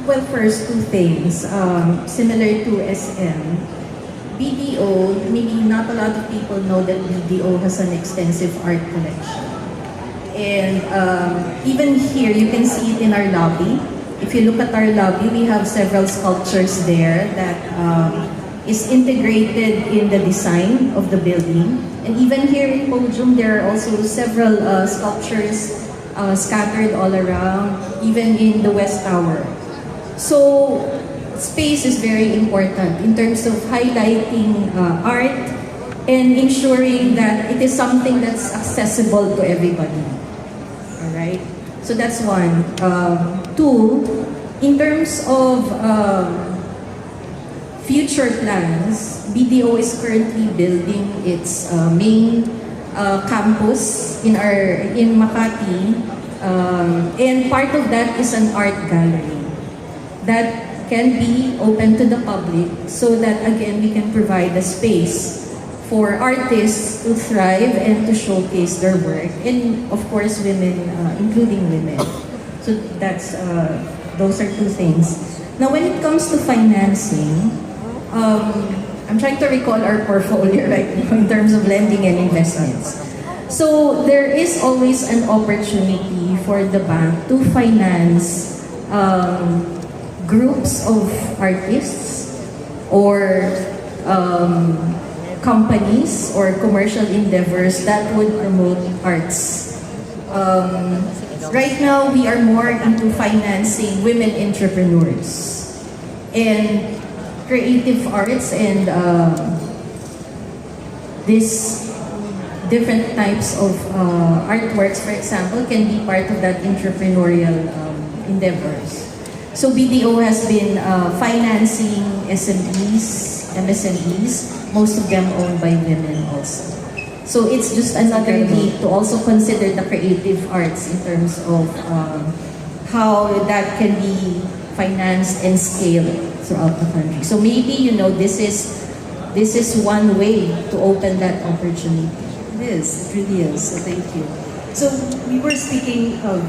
Well, first, two things. Similar to SM, BDO, maybe not a lot of people know that BDO has an extensive art collection. And even here, you can see it in our lobby. If you look at our lobby, we have several sculptures there that is integrated in the design of the building. And even here in Podium, there are also several sculptures scattered all around, even in the West Tower. So, space is very important in terms of highlighting art and ensuring that it is something that's accessible to everybody. Alright? So that's one. Two, in terms of future plans, BDO is currently building its main campus in Makati, and part of that is an art gallery that can be open to the public so that again we can provide a space for artists to thrive and to showcase their work, and of course women, including women. So that's those are two things. Now when it comes to financing, I'm trying to recall our portfolio right now in terms of lending and investments. So there is always an opportunity for the bank to finance groups of artists or companies or commercial endeavors that would promote arts. Right now, we are more into financing women entrepreneurs and creative arts, and these different types of artworks, for example, can be part of that entrepreneurial endeavors. So BDO has been financing SMEs, MSMEs, most of them owned by women also. So it's just another way to also consider the creative arts in terms of how that can be financed and scaled throughout the country. So maybe, you know, this is one way to open that opportunity. It is, it really is, so thank you. So we were speaking of